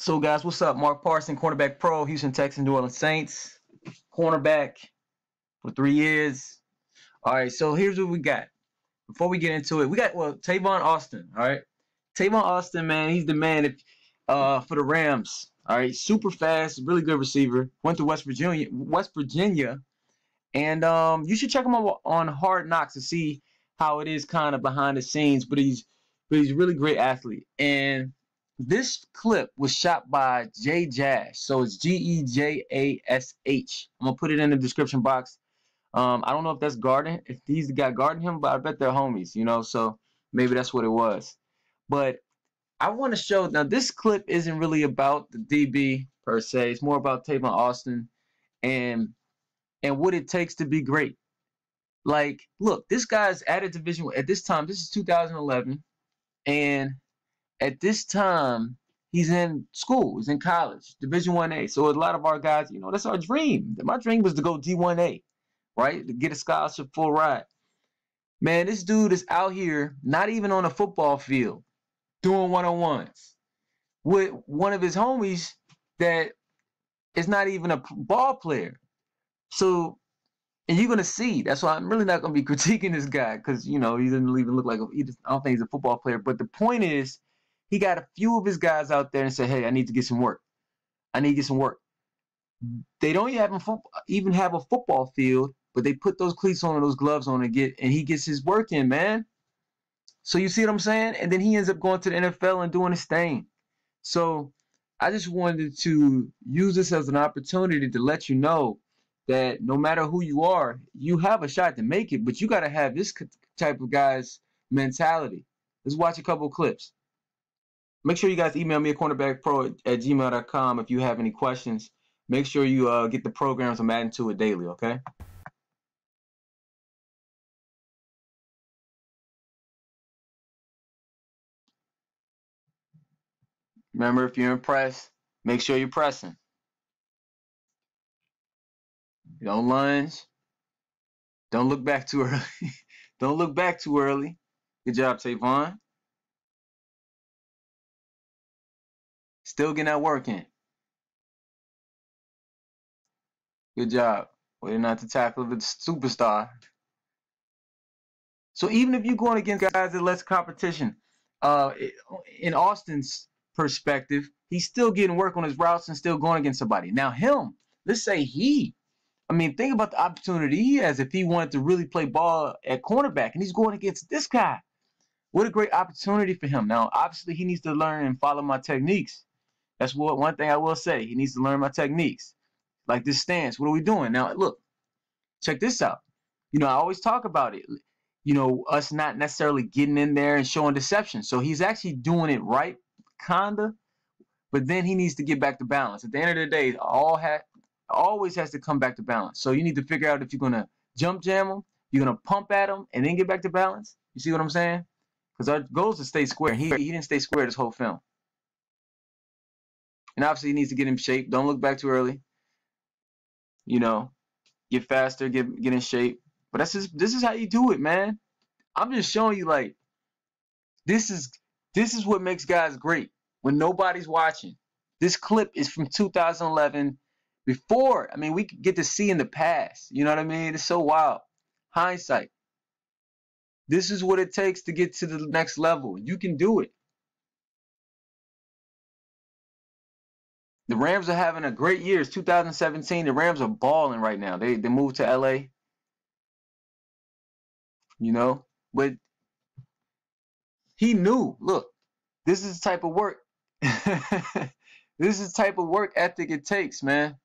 So, guys, what's up? Mark Parson, cornerback pro, Houston Texans, New Orleans Saints, cornerback for 3 years. All right, so here's what we got. Before we get into it, we got, Tavon Austin, all right? Tavon Austin, man, he's the man for the Rams, all right? Super fast, really good receiver. Went to West Virginia, and you should check him out on Hard Knocks to see how it is kind of behind the scenes, but he's a really great athlete. And this clip was shot by Jay Jash. So it's Gejash. I'm going to put it in the description box. I don't know if that's guarding, if he's the guy guarding him, but I bet they're homies, so maybe that's what it was. But I want to show, now this clip isn't really about the DB per se. It's more about Tavon Austin and what it takes to be great. Like, look, this guy's at a division at this time. This is 2011, and at this time he's in school. He's in college, Division 1A. So a lot of our guys, that's our dream. My dream was to go D1A, right? To get a scholarship, full ride. Man, this dude is out here, not even on a football field, doing one-on-ones with one of his homies that is not even a ball player. So. And you're going to see. That's why I'm really not going to be critiquing this guy because, he doesn't even look like I don't think he's a football player. But the point is, he got a few of his guys out there and said, hey, I need to get some work. I need to get some work. They don't even have a football field, but they put those cleats on and those gloves on and he gets his work in, man. So you see what I'm saying? And then he ends up going to the NFL and doing his thing. So I just wanted to use this as an opportunity to let you know that no matter who you are, you have a shot to make it, but you got to have this type of guy's mentality. Let's watch a couple of clips. Make sure you guys email me at cornerbackpro@gmail.com if you have any questions. Make sure you get the programs I'm adding to it daily, okay? Remember, if you're impressed, make sure you're pressing. Don't lunge. Don't look back too early. Don't look back too early. Good job, Tavon. Still getting that work in. Good job. Way not to tackle the superstar. So even if you're going against guys that less competition, in Austin's perspective, he's still getting work on his routes and still going against somebody. Now let's say think about the opportunity he has if he wanted to really play ball at cornerback, and he's going against this guy. What a great opportunity for him. Now, obviously, he needs to learn and follow my techniques. That's one thing I will say. He needs to learn my techniques. Like this stance. What are we doing? Now, look, check this out. I always talk about it. Us not necessarily getting in there and showing deception. So he's actually doing it right, kinda. But then he needs to get back to balance. At the end of the day, always has to come back to balance. So you need to figure out if you're going to jump jam him, you're going to pump at him, and then get back to balance. You see what I'm saying? Because our goal is to stay square. He didn't stay square this whole film. And obviously he needs to get in shape. Don't look back too early. Get faster, get in shape. But this is how you do it, man. I'm just showing you, like, this is what makes guys great when nobody's watching. This clip is from 2011. Before, we could get to see in the past. You know what I mean? It's so wild. Hindsight. This is what it takes to get to the next level. You can do it. The Rams are having a great year. It's 2017. The Rams are balling right now. They moved to LA. But he knew, look, this is the type of work. This is the type of work ethic it takes, man.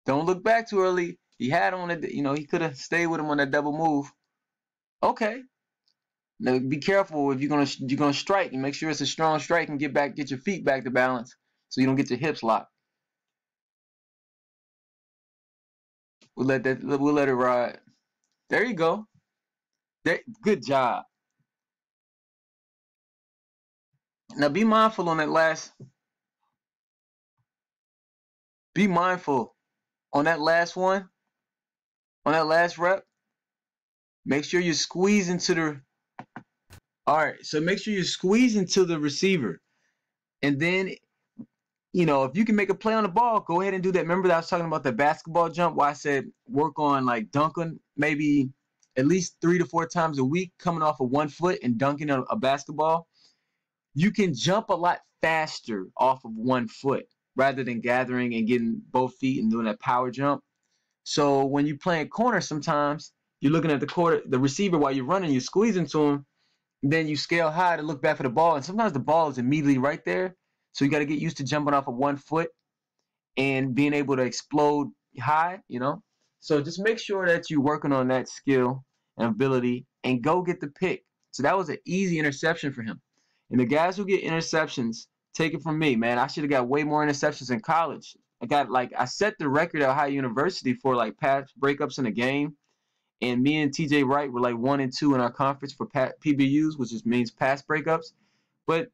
Don't look back too early. He had on it, he could have stayed with him on that double move. Okay. Now be careful if you're gonna strike, and make sure it's a strong strike and get your feet back to balance so you don't get your hips locked. We'll let it ride. There you go. Good job. Now be mindful on that last. Be mindful on that last one. On that last rep. Make sure you squeeze into All right, so make sure you squeeze into the receiver, and then if you can make a play on the ball, go ahead and do that. Remember that I was talking about the basketball jump, where I said work on like dunking maybe at least 3 to 4 times a week, coming off of 1 foot and dunking a basketball. You can jump a lot faster off of 1 foot rather than gathering and getting both feet and doing that power jump. So when you're playing corner, sometimes you're looking at the receiver while you're running, you're squeezing to him, then you scale high to look back for the ball, and sometimes the ball is immediately right there. So you got to get used to jumping off of 1 foot and being able to explode high. So just make sure that you're working on that skill and ability and go get the pick. So that was an easy interception for him. And the guys who get interceptions, take it from me, man. I should have got way more interceptions in college. I set the record at Ohio University for like pass breakups in a game. And me and TJ Wright were like 1 and 2 in our conference for PBUs, which just means pass breakups. But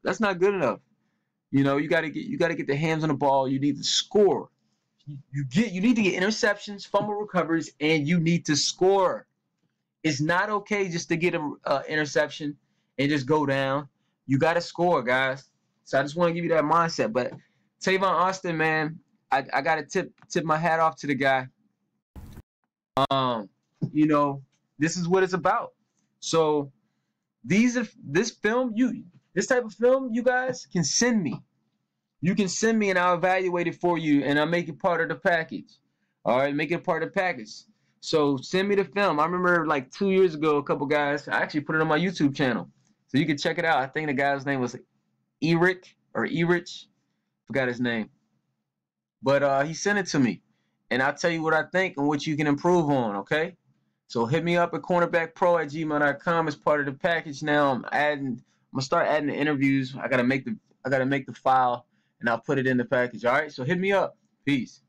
that's not good enough. You got to get the hands on the ball. You need to score. You need to get interceptions, fumble recoveries, and you need to score. It's not okay just to get an interception and just go down. You got to score, guys. So I just want to give you that mindset. But Tavon Austin, man, I got to tip my hat off to the guy. Um, this is what it's about. So this type of film, you guys can send me. You can send me and I'll evaluate it for you and I'll make it part of the package. All right, make it part of the package. So send me the film. I remember like 2 years ago, a couple guys, I actually put it on my YouTube channel. So you can check it out. I think the guy's name was Erich. Forgot his name. But he sent it to me. And I'll tell you what I think and what you can improve on, okay? So hit me up at cornerbackpro@gmail.com as part of the package now. I'm gonna start adding the interviews. I gotta make the file and I'll put it in the package. All right, so hit me up. Peace.